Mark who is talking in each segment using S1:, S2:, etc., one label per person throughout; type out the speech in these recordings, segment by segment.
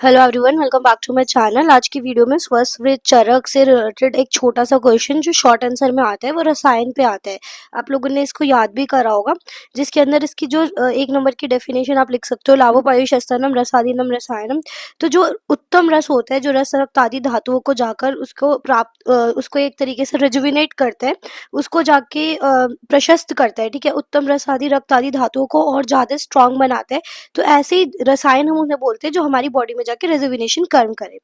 S1: Hello everyone, welcome back to my channel. आज की video में स्वस्वृत चरक से रिलेटेड एक छोटा सा क्वेश्चन जो शॉर्ट आंसर में आता है वो रसायन पे आता है। आप लोगों ने इसको याद भी करा होगा, जिसके अंदर इसकी जो एक नंबर की डेफिनेशन आप लिख सकते हो, लाभोपायुशस्तनम रसादीनम रसायनम। तो जो उत्तम रस होता है, जो रस रक्त आदि धातुओं को जाकर उसको एक तरीके से रिजुविनेट करता है, उसको जाके प्रशस्त करता है। ठीक है, उत्तम रस आदि रक्त आदि धातुओं को और ज्यादा स्ट्रांग बनाता है। तो ऐसे ही रसायन हम उन्हें बोलते हैं जो हमारी बॉडी में जाके रिजर्वेशन कर्म करे।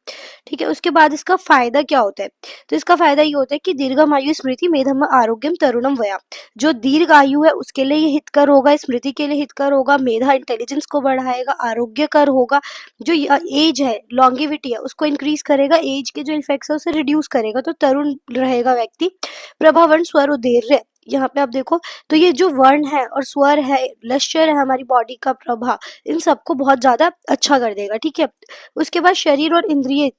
S1: ठीक है, उसके बाद इसका फायदा क्या होता है? तो इसका फायदा ये होता है कि दीर्घमायु स्मृति मेधम आरोग्यम तरुणम वया। जो दीर्घ आयु है उसके लिए ये हितकर होगा, स्मृति के लिए हितकर होगा, मेधा इंटेलिजेंस को बढ़ाएगा, आरोग्यकर होगा। जो एज है, लॉन्गिविटी है, उसको इंक्रीज करेगा, एज के जो इफेक्ट्स है उसे रिड्यूस करेगा, तो तरुण रहेगा व्यक्ति। प्रभावर्ण स्वर उदीर्य, यहाँ पे आप देखो तो ये जो वर्ण है और स्वर है, लश्यर है, हमारी बॉडी का प्रभा, इन सबको बहुत ज्यादा अच्छा कर देगा। ठीक है, उसके बाद शरीर और इंद्रिय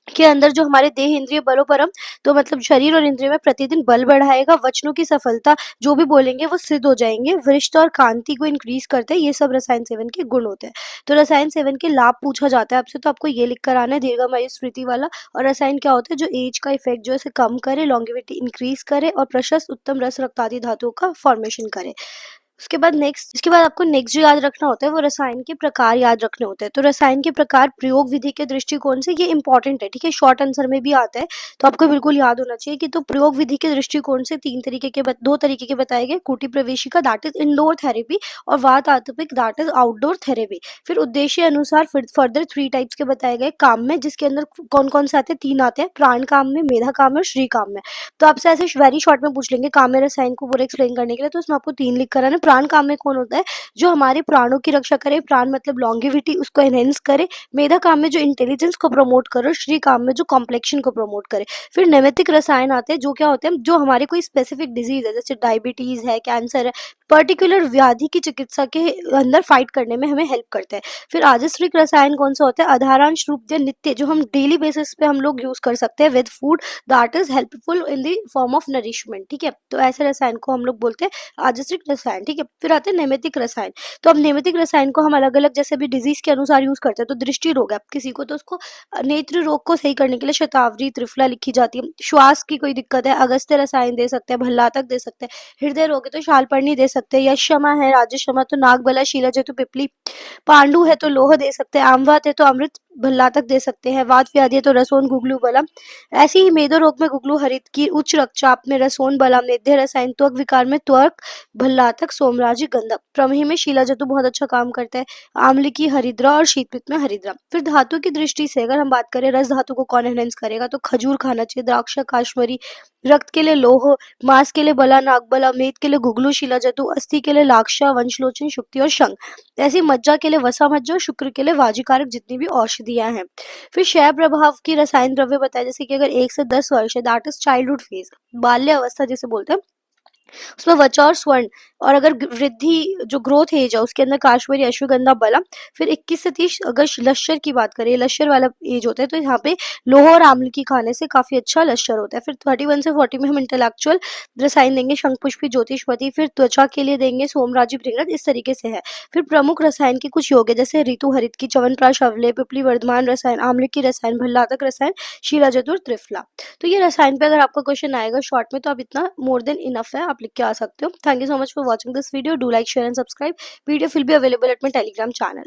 S1: के अंदर जो हमारे देह इंद्रिय बलोपरम, तो मतलब शरीर और इंद्रिय में प्रतिदिन बल बढ़ाएगा, वचनों की सफलता, जो भी बोलेंगे वो सिद्ध हो जाएंगे, वरिष्ठ और कांति को इंक्रीज करते हैं। ये सब रसायन सेवन के गुण होते हैं। तो रसायन सेवन के लाभ पूछा जाता है आपसे, तो आपको ये लिख कर आना है, दीर्घायु स्मृति वाला। और रसायन क्या होता है? जो एज का इफेक्ट जो है इसे कम करे, लॉन्गिविटी इंक्रीज करे और प्रशस्त उत्तम रस रक्त आदि धातुओं का फॉर्मेशन करे। उसके बाद इसके बाद आपको नेक्स्ट जो याद रखना होता है वो रसायन के प्रकार याद रखने होते हैं। तो रसायन के प्रकार प्रयोग विधि के दृष्टिकोण से ये इंपॉर्टेंट है। ठीक है, शॉर्ट आंसर में भी आता है, तो आपको बिल्कुल याद होना चाहिए कि तो प्रयोग विधि के दृष्टिकोण से दो तरीके के बताए गए, कूटी प्रवेशिका दैट इज इंडोर थेरेपी और वात आतपिक दैट इज आउटडोर थेरेपी। फिर उद्देश्य अनुसार फर्दर 3 टाइप्स के बताए गए काम में, जिसके अंदर कौन कौन से आते हैं? 3 आते हैं, प्राण काम में, मेधा काम में और श्री काम में। तो आपसे ऐसे वेरी शॉर्ट में पूछ लेंगे काम में रसायन को पूरा एक्सप्लेन करने के लिए, तो उसमें आपको 3 लिख कर आना। प्राण काम में कौन होता है? जो हमारे प्राणों की रक्षा करे, प्राण मतलब लॉन्गिविटी, उसको एनहेंस करे। मेधा काम में जो इंटेलिजेंस को प्रमोट करे, श्री काम में जो कॉम्प्लेक्शन को प्रमोट करे। फिर नैमित्तिक रसायन आते हैं, जो क्या होते हैं? जो हमारे कोई स्पेसिफिक डिजीज है, जैसे डायबिटीज है, कैंसर है, पर्टिकुलर व्याधि की चिकित्सा के अंदर फाइट करने में हमें हेल्प करते हैं। फिर आजस्त्रिक रसायन कौन सा होता है? आधारांश रूप या नित्य, जो हम डेली बेसिस पे हम लोग यूज कर सकते हैं with food, that is helpful in the form of nourishment. ठीक है, तो ऐसे रसायन को हम लोग बोलते हैं आजस्त्रिक रसायन। ठीक है, फिर आते हैं नैमित्तिक रसायन। तो अब नैमित्तिक रसायन को हम अलग अलग जैसे भी डिजीज के अनुसार यूज करते हैं। तो दृष्टि रोग है किसी को, तो उसको नेत्र रोग को सही करने के लिए शतावरी त्रिफला लिखी जाती है। श्वास की कोई दिक्कत है, अगस्त्य रसायन दे सकते हैं, भल्लातक दे सकते हैं। हृदय रोग है तो शालपर्णी दे सकते हैं। यक्षमा है, राजक्षमा तो नागबला, शीलाजय तो पिपली, पांडु है तो लोह दे सकते हैं, आमवात है तो अमृत भल्लातक दे सकते हैं, वात व्याधि है तो रसोन गुगलू बलम। ऐसे ही मेदो रोग में गुगलू हरित की, उच्च रक्तचाप में रसोन बलम, निध्य रसायन, त्वक विकार में त्वक भल्लातक सोमराजी गंधक, प्रमेह में शीलाजतु बहुत अच्छा काम करता है, आम्ल की हरिद्रा और शीतपित्त में हरिद्रा। फिर धातु की दृष्टि से अगर हम बात करें, रस धातु को कौन एनहेंस करेगा? तो खजूर खाना चाहिए, द्राक्षा, काश्मरी। रक्त के लिए लोह, मांस के लिए बला नागबला, मेद के लिए गुगलू शीलाजतु, अस्थि के लिए लाक्षा, वंशलोचन, शुक्ति और शंख। ऐसी मज्जा के लिए वसा मज्जा, शुक्र के लिए वाजिकारक जितनी भी औषधियां हैं। फिर क्षय प्रभाव की रसायन द्रव्य बताए, जैसे कि अगर 1 से 10 वर्ष है, दैट इज चाइल्डहुड फेज, बाल्य अवस्था जिसे बोलते हैं, उसमें वचा और स्वर्ण। और अगर वृद्धि जो ग्रोथ एज है उसके अंदर काश्मीरी, अश्वगंधा, बलम। फिर 21 से 30 अगर लश्यर की बात करें, लश्यर वाला एज होता है, तो यहाँ पे लोह और आम्ल की खाने से काफी अच्छा लश्यर होता है। फिर 31 से 40 में हम इंटेलेक्चुअल रसायन देंगे, शंख पुष्पी, ज्योतिषपति। फिर त्वचा के लिए देंगे सोमराजी, भृंगराज, इस तरीके से है। फिर प्रमुख रसायन के कुछ योग है, जैसे ऋतु हरित की, च्यवनप्राश, अवले, पिपली वर्धमान रसायन, आम्ल की रसायन, भल्लातक रसायन, शीलाजतु और त्रिफला। तो ये रसायन पे अगर आपका क्वेश्चन आएगा शॉर्ट में, तो आप इतना मोर देन इनफ है, आप लिख के आ सकते हो। Thank you so much for watching this video, do like, share and subscribe. PDF will be available at my Telegram channel.